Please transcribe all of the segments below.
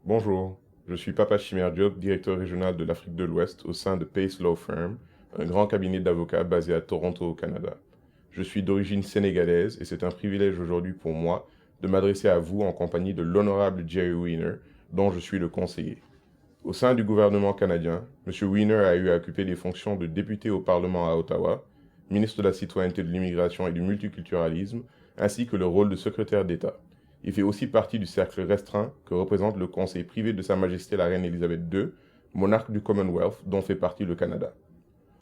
Bonjour, je suis Papa Chimère Diop, directeur régional de l'Afrique de l'Ouest au sein de Pace Law Firm, un grand cabinet d'avocats basé à Toronto au Canada. Je suis d'origine sénégalaise et c'est un privilège aujourd'hui pour moi de m'adresser à vous en compagnie de l'honorable Jerry Weiner, dont je suis le conseiller. Au sein du gouvernement canadien, M. Weiner a eu à occuper les fonctions de député au Parlement à Ottawa, ministre de la Citoyenneté, de l'Immigration et du Multiculturalisme, ainsi que le rôle de secrétaire d'État. Il fait aussi partie du cercle restreint que représente le conseil privé de Sa Majesté la Reine Élisabeth II, monarque du Commonwealth dont fait partie le Canada.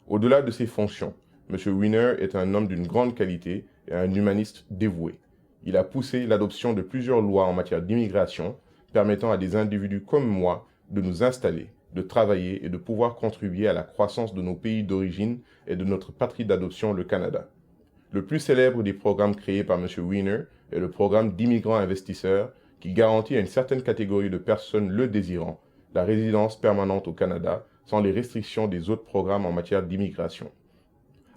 Au-delà de ses fonctions, M. Weiner est un homme d'une grande qualité et un humaniste dévoué. Il a poussé l'adoption de plusieurs lois en matière d'immigration, permettant à des individus comme moi de nous installer, de travailler et de pouvoir contribuer à la croissance de nos pays d'origine et de notre patrie d'adoption, le Canada. Le plus célèbre des programmes créés par M. Weiner est le programme d'immigrants investisseurs qui garantit à une certaine catégorie de personnes le désirant la résidence permanente au Canada sans les restrictions des autres programmes en matière d'immigration.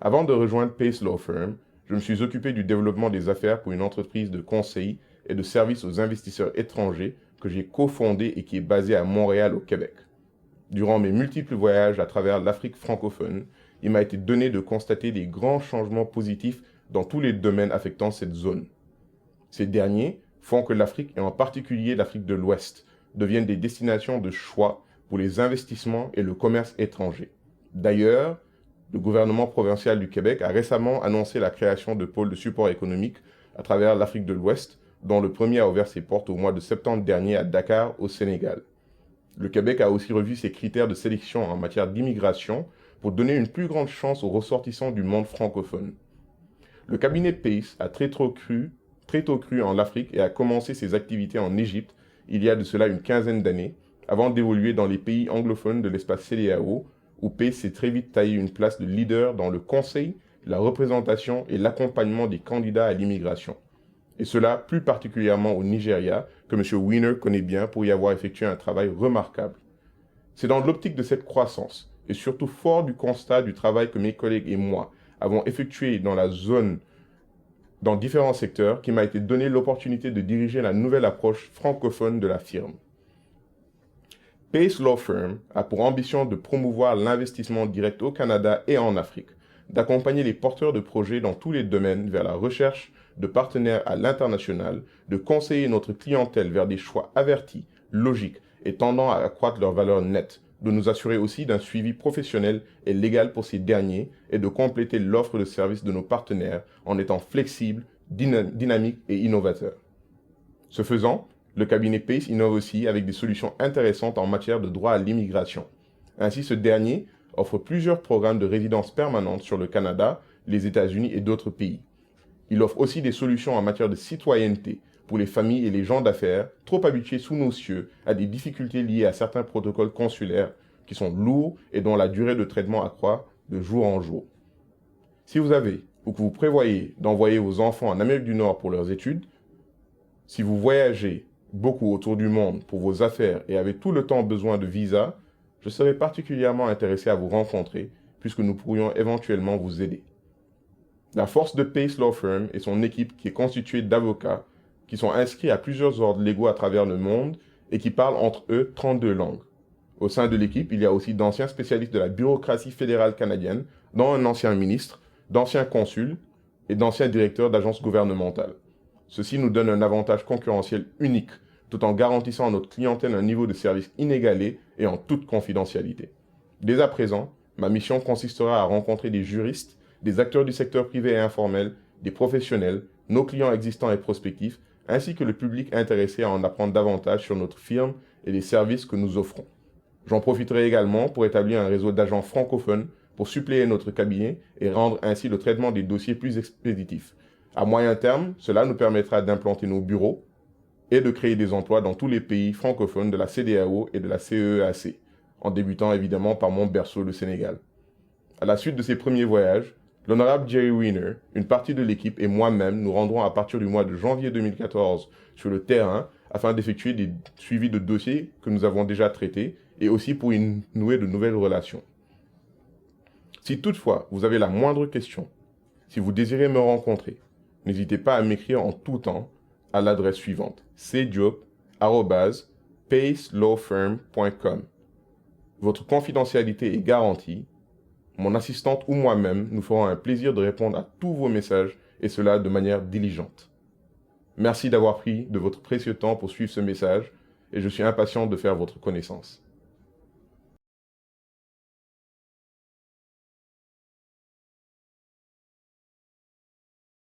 Avant de rejoindre Pace Law Firm, je me suis occupé du développement des affaires pour une entreprise de conseil et de services aux investisseurs étrangers que j'ai cofondée et qui est basée à Montréal, au Québec. Durant mes multiples voyages à travers l'Afrique francophone, il m'a été donné de constater des grands changements positifs dans tous les domaines affectant cette zone. Ces derniers font que l'Afrique, et en particulier l'Afrique de l'Ouest, deviennent des destinations de choix pour les investissements et le commerce étranger. D'ailleurs, le gouvernement provincial du Québec a récemment annoncé la création de pôles de support économique à travers l'Afrique de l'Ouest, dont le premier a ouvert ses portes au mois de septembre dernier à Dakar, au Sénégal. Le Québec a aussi revu ses critères de sélection en matière d'immigration pour donner une plus grande chance aux ressortissants du monde francophone. Le cabinet Pace a très tôt cru en l'Afrique et a commencé ses activités en Égypte il y a de cela une quinzaine d'années, avant d'évoluer dans les pays anglophones de l'espace CEDEAO, où Pace s'est très vite taillé une place de leader dans le conseil, la représentation et l'accompagnement des candidats à l'immigration. Et cela plus particulièrement au Nigeria, que M. Weiner connaît bien pour y avoir effectué un travail remarquable. C'est dans l'optique de cette croissance, et surtout fort du constat du travail que mes collègues et moi avons effectué dans la zone, dans différents secteurs, qu'il m'a été donné l'opportunité de diriger la nouvelle approche francophone de la firme. Pace Law Firm a pour ambition de promouvoir l'investissement direct au Canada et en Afrique, d'accompagner les porteurs de projets dans tous les domaines vers la recherche de partenaires à l'international, de conseiller notre clientèle vers des choix avertis, logiques et tendant à accroître leur valeur nette, de nous assurer aussi d'un suivi professionnel et légal pour ces derniers et de compléter l'offre de services de nos partenaires en étant flexible, dynamique et innovateur. Ce faisant, le cabinet Pace innove aussi avec des solutions intéressantes en matière de droit à l'immigration. Ainsi, ce dernier offre plusieurs programmes de résidence permanente sur le Canada, les États-Unis et d'autres pays. Il offre aussi des solutions en matière de citoyenneté pour les familles et les gens d'affaires trop habitués sous nos cieux à des difficultés liées à certains protocoles consulaires qui sont lourds et dont la durée de traitement accroît de jour en jour. Si vous avez ou que vous prévoyez d'envoyer vos enfants en Amérique du Nord pour leurs études, si vous voyagez beaucoup autour du monde pour vos affaires et avez tout le temps besoin de visa, je serais particulièrement intéressé à vous rencontrer puisque nous pourrions éventuellement vous aider. La force de Pace Law Firm et son équipe qui est constituée d'avocats qui sont inscrits à plusieurs ordres légaux à travers le monde et qui parlent entre eux 32 langues. Au sein de l'équipe, il y a aussi d'anciens spécialistes de la bureaucratie fédérale canadienne, dont un ancien ministre, d'anciens consuls et d'anciens directeurs d'agences gouvernementales. Ceci nous donne un avantage concurrentiel unique, tout en garantissant à notre clientèle un niveau de service inégalé et en toute confidentialité. Dès à présent, ma mission consistera à rencontrer des juristes, des acteurs du secteur privé et informel, des professionnels, nos clients existants et prospectifs, ainsi que le public intéressé à en apprendre davantage sur notre firme et les services que nous offrons. J'en profiterai également pour établir un réseau d'agents francophones pour suppléer notre cabinet et rendre ainsi le traitement des dossiers plus expéditif. À moyen terme, cela nous permettra d'implanter nos bureaux et de créer des emplois dans tous les pays francophones de la CEDEAO et de la CEEAC, en débutant évidemment par mon berceau, le Sénégal. À la suite de ces premiers voyages, l'honorable Jerry Weiner, une partie de l'équipe et moi-même nous rendrons à partir du mois de janvier 2014 sur le terrain afin d'effectuer des suivis de dossiers que nous avons déjà traités et aussi pour y nouer de nouvelles relations. Si toutefois vous avez la moindre question, si vous désirez me rencontrer, n'hésitez pas à m'écrire en tout temps à l'adresse suivante: cdiop@pacelawfirm.com. pacelawfirm.com. Votre confidentialité est garantie. Mon assistante ou moi-même nous ferons un plaisir de répondre à tous vos messages et cela de manière diligente. Merci d'avoir pris de votre précieux temps pour suivre ce message et je suis impatient de faire votre connaissance.